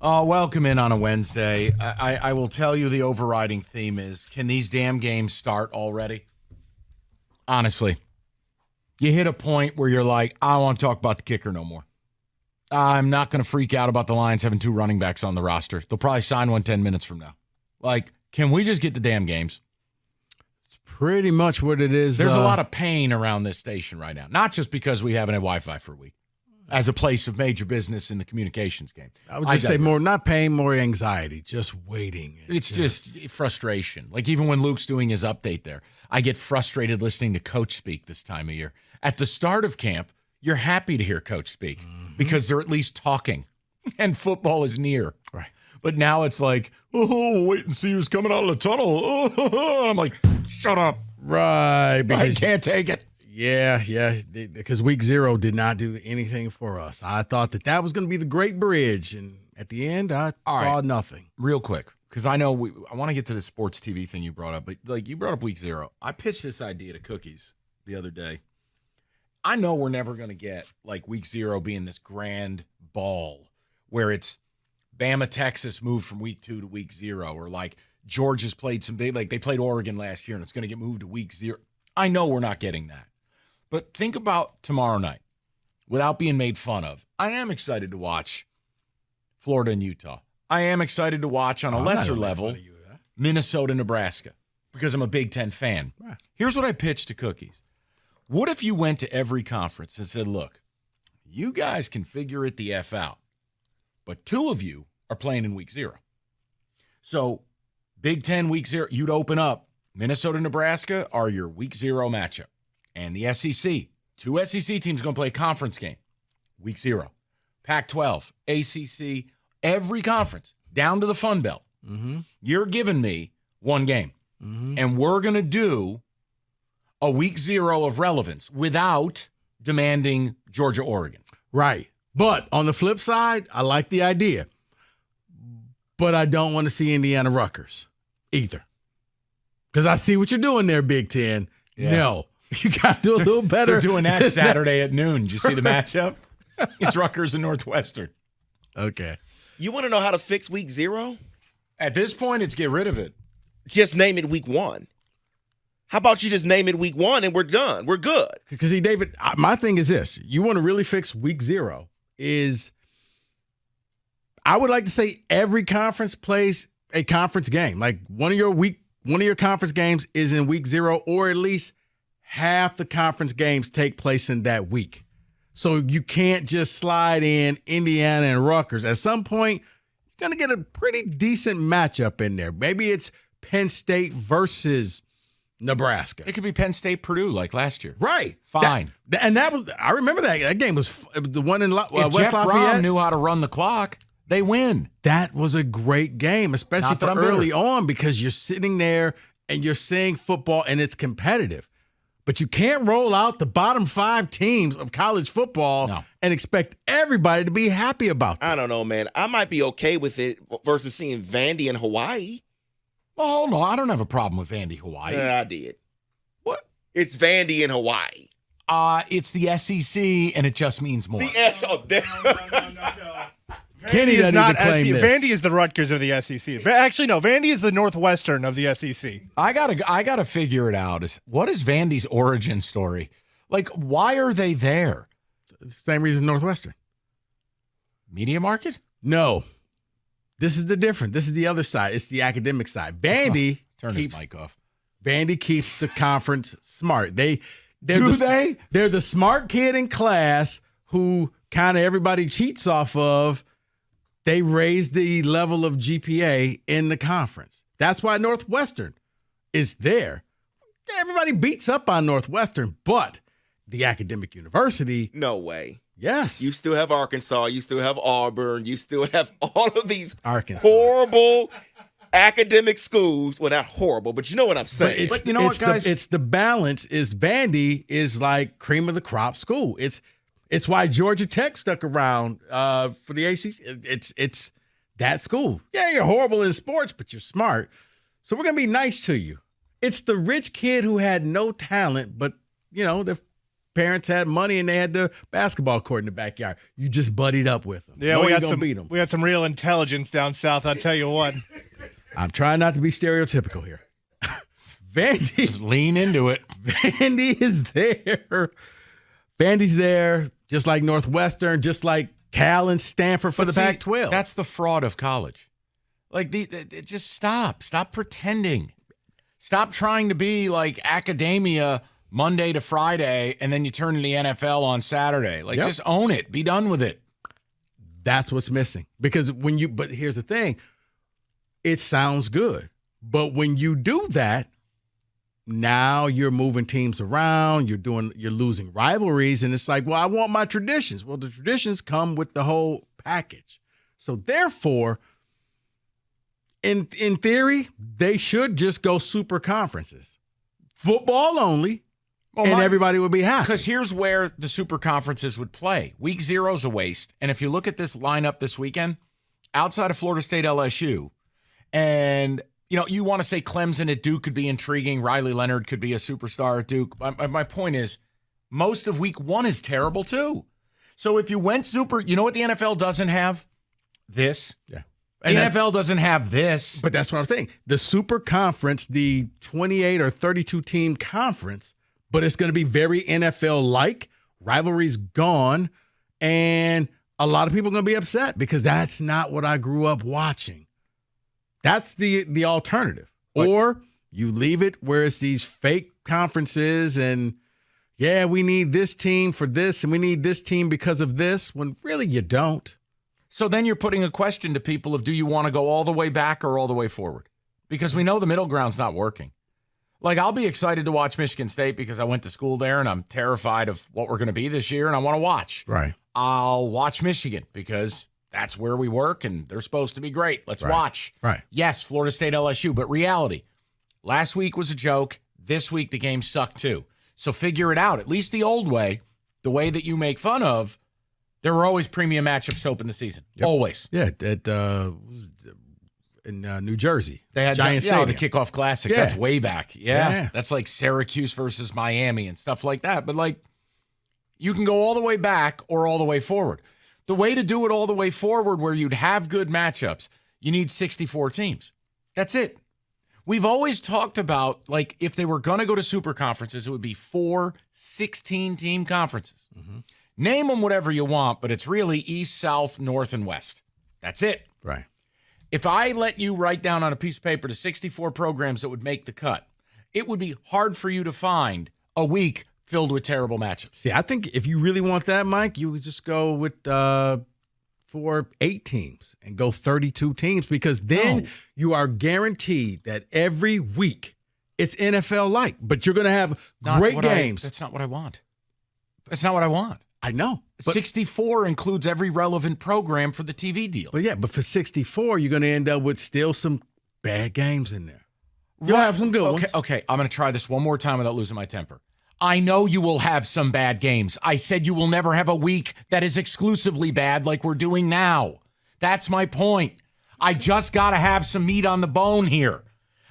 Welcome in on a Wednesday. I will tell you the overriding theme is, can these damn games start already? Honestly. You hit a point where you're like, I don't want to talk about the kicker no more. I'm not going to freak out about the Lions having 2 running backs on the roster. They'll probably sign one 10 minutes from now. Like, can we just get the damn games? It's pretty much what it is. There's a lot of pain around this station right now. Not just because we haven't had Wi-Fi for a week. As a place of major business in the communications game. I would just say more, not pain, more anxiety, just waiting. It's just frustration. Like even when Luke's doing his update there, I get frustrated listening to Coach speak this time of year. At the start of camp, you're happy to hear Coach speak because they're at least talking and football is near. Right. But now it's like, oh, wait and see who's coming out of the tunnel. Oh, I'm like, shut up. Right. I can't take it. Yeah, because week 0 did not do anything for us. I thought that was going to be the great bridge, and at the end, I saw nothing. Real quick, because I know I want to get to the sports TV thing you brought up, but like you brought up week 0. I pitched this idea to Cookies the other day. I know we're never going to get like week 0 being this grand ball where it's Bama, Texas moved from week 2 to week 0, or like Georgia's played some big, like they played Oregon last year and it's going to get moved to week 0. I know we're not getting that. But think about tomorrow night, without being made fun of. I am excited to watch Florida and Utah. I am excited to watch on a lesser level Minnesota, Nebraska, because I'm a Big Ten fan. Right. Here's what I pitched to Cookies. What if you went to every conference and said, look, you guys can figure it the F out, but 2 of you are playing in week 0. So Big Ten week 0, you'd open up Minnesota, Nebraska are your week 0 matchup. And the SEC, 2 SEC teams going to play a conference game, week 0. Pac-12, ACC, every conference, down to the Fun Belt. Mm-hmm. You're giving me 1 game. Mm-hmm. And we're going to do a week 0 of relevance without demanding Georgia, Oregon. Right. But on the flip side, I like the idea. But I don't want to see Indiana Rutgers either. Because I see what you're doing there, Big Ten. Yeah. No. You got to do a little better. They're doing that Saturday at noon. Did you see the matchup? It's Rutgers and Northwestern. Okay. You want to know how to fix week 0? At this point, it's get rid of it. Just name it week 1. How about you just name it week 1 and we're done? We're good. Because, see, David, my thing is this. You want to really fix week 0 is I would like to say every conference plays a conference game. Like one of your conference games is in week 0, or at least half the conference games take place in that week. So you can't just slide in Indiana and Rutgers. At some point, you're going to get a pretty decent matchup in there. Maybe it's Penn State versus Nebraska. It could be Penn State, Purdue like last year. Right. Fine. I remember that game was the one in West Jeff Lafayette. Brom knew how to run the clock, they win. That was a great game, especially for early on, because you're sitting there and you're seeing football and it's competitive. But you can't roll out the bottom 5 teams of college football and expect everybody to be happy about that. I don't know, man. I might be okay with it versus seeing Vandy in Hawaii. Well, hold on. I don't have a problem with Vandy, Hawaii. I did. What? It's Vandy in Hawaii. It's the SEC, and it just means more. No. Kenny doesn't even claim this. Vandy is the Rutgers of the SEC. Actually, no. Vandy is the Northwestern of the SEC. I gotta figure it out. What is Vandy's origin story? Like, why are they there? Same reason Northwestern. Media market? No. This is the difference. This is the other side. It's the academic side. Vandy turn his mic off. Vandy keeps the conference smart. They're the smart kid in class who kind of everybody cheats off of. They raise the level of GPA in the conference. That's why Northwestern is there. Everybody beats up on Northwestern, but the academic university. No way. Yes. You still have Arkansas. You still have Auburn. You still have all of these Arkansas. horrible academic schools. Well, not horrible, but you know what I'm saying. But you know what, guys? It's the balance. Is Vandy is like cream of the crop school. It's why Georgia Tech stuck around for the ACC. It's that school. Yeah, you're horrible in sports, but you're smart. So we're going to be nice to you. It's the rich kid who had no talent, but, their parents had money and they had the basketball court in the backyard. You just buddied up with them. Yeah, Beat them. we had some real intelligence down south, I'll tell you what. I'm trying not to be stereotypical here. Vandy. Just lean into it. Vandy is there. Vandy's there, just like Northwestern, just like Cal and Stanford for the Pac-12. That's the fraud of college. Like, just stop. Stop pretending. Stop trying to be like academia Monday to Friday, and then you turn to the NFL on Saturday. Like, just own it. Be done with it. That's what's missing. Because but here's the thing. It sounds good. But when you do that, now you're moving teams around, you're losing rivalries, and it's like, well, I want my traditions. Well, the traditions come with the whole package. So therefore, in theory, they should just go super conferences. Football only, and everybody would be happy. Because here's where the super conferences would play. Week 0 is a waste. And if you look at this lineup this weekend, outside of Florida State, LSU, and you want to say Clemson at Duke could be intriguing. Riley Leonard could be a superstar at Duke. My point is, most of week 1 is terrible too. So if you went super, you know what the NFL doesn't have? This. Yeah. The NFL doesn't have this. But that's what I'm saying. The super conference, the 28 or 32 team conference, but it's going to be very NFL-like. Rivalry's gone. And a lot of people are going to be upset because that's not what I grew up watching. That's the alternative. Or you leave it where it's these fake conferences and, yeah, we need this team for this and we need this team because of this, when really you don't. So then you're putting a question to people of, do you want to go all the way back or all the way forward? Because we know the middle ground's not working. Like, I'll be excited to watch Michigan State because I went to school there and I'm terrified of what we're going to be this year and I want to watch. Right. I'll watch Michigan because that's where we work, and they're supposed to be great. Let's watch. Right. Yes, Florida State, LSU, but reality. Last week was a joke. This week the game sucked too. So figure it out. At least the old way, the way that you make fun of, there were always premium matchups to open the season. Yep. Always. Yeah, in New Jersey. They had Giant Stadium. the Kickoff Classic. Yeah. That's way back. Yeah. That's like Syracuse versus Miami and stuff like that. But, like, you can go all the way back or all the way forward. The way to do it all the way forward where you'd have good matchups, you need 64 teams. That's it. We've always talked about, like, if they were going to go to super conferences, it would be 4 16-team conferences. Mm-hmm. Name them whatever you want, but it's really East, South, North, and West. That's it. Right. If I let you write down on a piece of paper the 64 programs that would make the cut, it would be hard for you to find a week filled with terrible matchups. See, I think if you really want that, Mike, you would just go with 8 teams and go 32 teams, because then you are guaranteed that every week it's NFL-like, but you're going to have great games. That's not what I want. That's not what I want. I know. 64 includes every relevant program for the TV deal. But for 64, you're going to end up with still some bad games in there. You'll have some good ones. Okay, I'm going to try this one more time without losing my temper. I know you will have some bad games. I said you will never have a week that is exclusively bad like we're doing now. That's my point. I just got to have some meat on the bone here.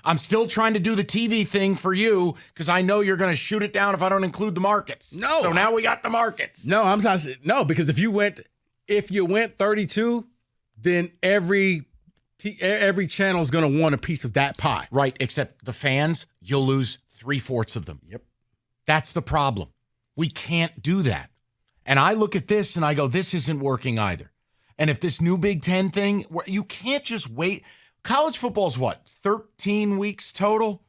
I'm still trying to do the TV thing for you because I know you're going to shoot it down if I don't include the markets. No. So now we got the markets. No, I'm not. No, because if you went 32, then every channel is going to want a piece of that pie. Right, except the fans, you'll lose 3/4 of them. Yep. That's the problem. We can't do that. And I look at this and I go, this isn't working either. And if this new Big Ten thing, you can't just wait. College football is what, 13 weeks total?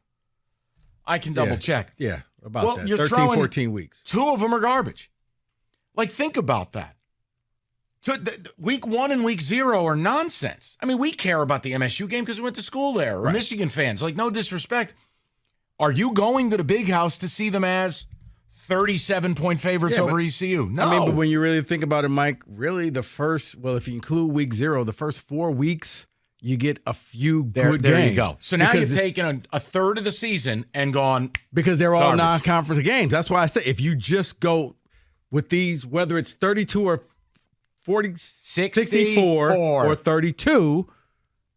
I can double check. Yeah, about that. You're 13, 14 weeks. 2 of them are garbage. Like, think about that. So week 1 and week 0 are nonsense. I mean, we care about the MSU game because we went to school there, or Michigan fans. Like, no disrespect. Are you going to the Big House to see them as 37-point favorites over ECU? No. I mean, but when you really think about it, Mike, really if you include week 0, the first 4 weeks, you get a few good games. There you go. So now you've taken a third of the season and gone because they're all garbage. non-conference games. That's why I say if you just go with these, whether it's 32 or 64 or 32,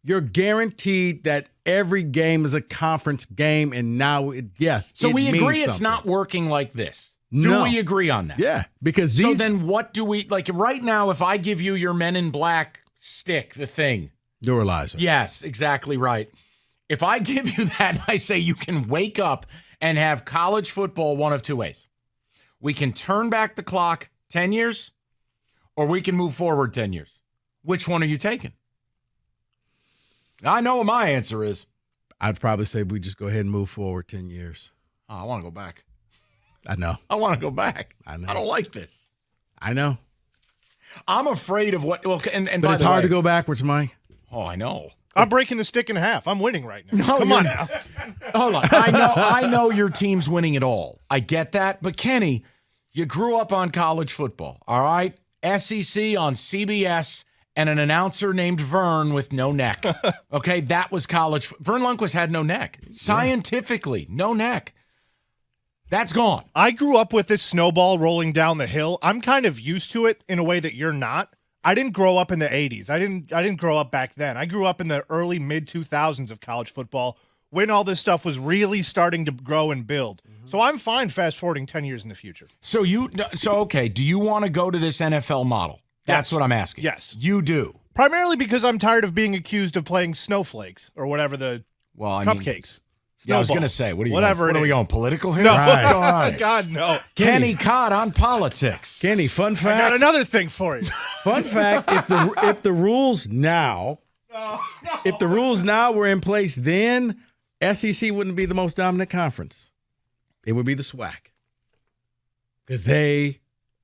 you're guaranteed that every game is a conference game. And now, So we agree it's not working like this. Do we agree on that? Yeah, because So these. then what do we, like right now, if I give you your Men in Black stick, the thing. Neuralizer. Yes, exactly right. If I give you that and I say you can wake up and have college football one of two ways. We can turn back the clock 10 years or we can move forward 10 years. Which one are you taking? I know what my answer is. I'd probably say we just go ahead and move forward 10 years. Oh, I want to go back. I know. I want to go back. I know. I don't like this. I know. I'm afraid of what. Well, and But by it's the hard way, to go backwards, Mike. Oh, I know. I'm breaking the stick in half. I'm winning right now. No, Come on now. Hold on. I know your team's winning it all. I get that. But Kenny, you grew up on college football, all right? SEC on CBS and an announcer named Vern with no neck. Okay, that was college. Vern Lundquist had no neck. Scientifically, no neck. That's gone. I grew up with this snowball rolling down the hill. I'm kind of used to it in a way that you're not. I didn't grow up in the 80s. I didn't grow up back then. I grew up in the early mid 2000s of college football when all this stuff was really starting to grow and build. So I'm fine fast forwarding 10 years in the future. So okay, do you want to go to this NFL model? That's Yes. what I'm asking. Yes. You do. Primarily because I'm tired of being accused of playing snowflakes or whatever the Well, I mean, cupcakes. yeah, I was Snowball. going to say, what are you Whatever What it are we is. going political here? No, Right. All right. God, no. Kenny Cott on politics. Kenny, fun I got fact. another thing for you. Fun fact: if the rules now, if the rules now were in place, then SEC wouldn't be the most dominant conference. It would be the SWAC, because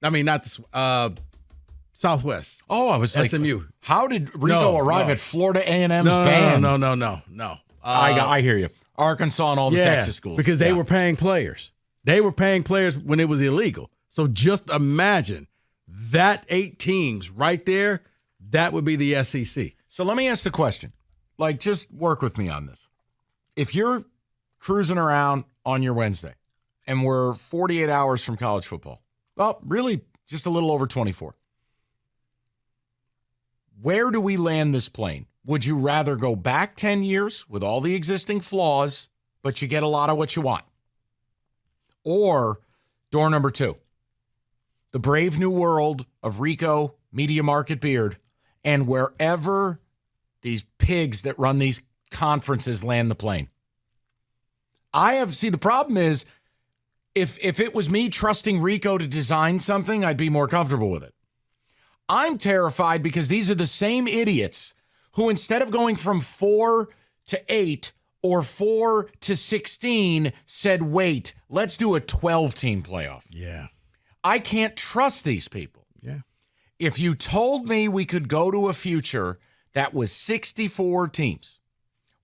not the Southwest. Oh, I was like, SMU. how did Rico arrive no. at Florida A&M's No, band? no. I hear you. Arkansas and all the Texas schools. because they Yeah. were paying players. They were paying players when it was illegal. So just imagine that 8 teams right there. That would be the SEC. So let me ask the question. Like, just work with me on this. If you're cruising around on your Wednesday and we're 48 hours from college football, well, really just a little over 24. Where do we land this plane? Would you rather go back 10 years with all the existing flaws, but you get a lot of what you want? Or door number 2, the brave new world of Rico, Media Market Beard, and wherever these pigs that run these conferences land the plane. The problem is, if it was me trusting Rico to design something, I'd be more comfortable with it. I'm terrified because these are the same idiots who, instead of going from 4 to 8 or 4 to 16, said, wait, let's do a 12-team playoff. Yeah. I can't trust these people. Yeah. If you told me we could go to a future that was 64 teams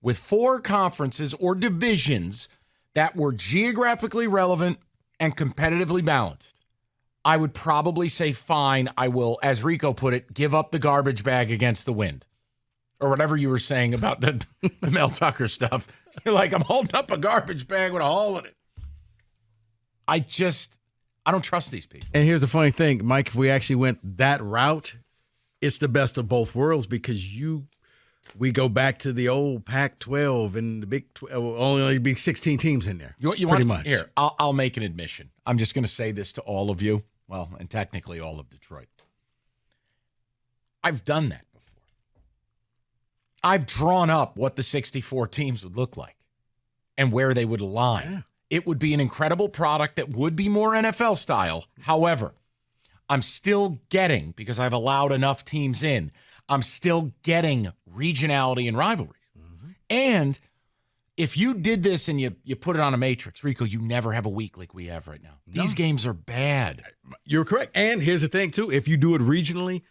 with 4 conferences or divisions that were geographically relevant and competitively balanced, I would probably say, fine, I will, as Rico put it, give up the garbage bag against the wind. Or whatever you were saying about the Mel Tucker stuff. You're like, I'm holding up a garbage bag with a hole in it. I don't trust these people. And here's the funny thing, Mike, if we actually went that route, it's the best of both worlds because we go back to the old Pac-12 and the Big 12, only be 16 teams in there. You pretty want, much. Here, I'll make an admission. I'm just going to say this to all of you. Well, and technically all of Detroit. I've done that before. I've drawn up what the 64 teams would look like and where they would align. Yeah. It would be an incredible product that would be more NFL style. However, I'm still getting, because I've allowed enough teams in, I'm still getting regionality and rivalries. Mm-hmm. And if you did this and you put it on a matrix, Rico, you never have a week like we have right now. No. These games are bad. You're correct. And here's the thing, too. If you do it regionally,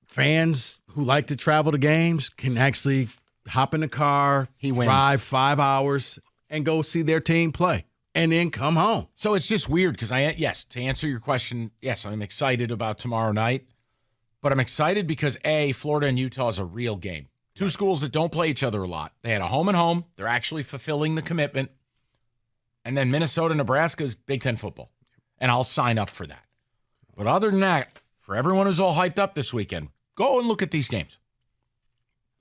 fans who like to travel to games can actually hop in the car, He wins. drive 5 hours, and go see their team play, and then come home. So it's just weird because to answer your question, yes, I'm excited about tomorrow night, but I'm excited because Florida and Utah is a real game. 2 schools that don't play each other a lot. They had a home and home. They're actually fulfilling the commitment. And then Minnesota, Nebraska is Big Ten football. And I'll sign up for that. But other than that, for everyone who's all hyped up this weekend, go and look at these games.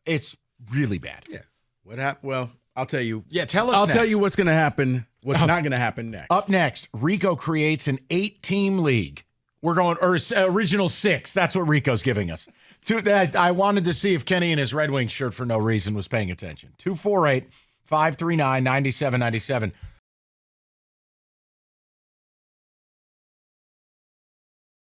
It's really bad. Yeah. What happened? Well, I'll tell you. Yeah, tell us I'll next. tell you what's going to happen, what's not going to happen next. Up next, Rico creates an 8-team league. We're going, or original 6. That's what Rico's giving us. I wanted to see if Kenny in his Red Wings shirt for no reason was paying attention. 248-539-9797.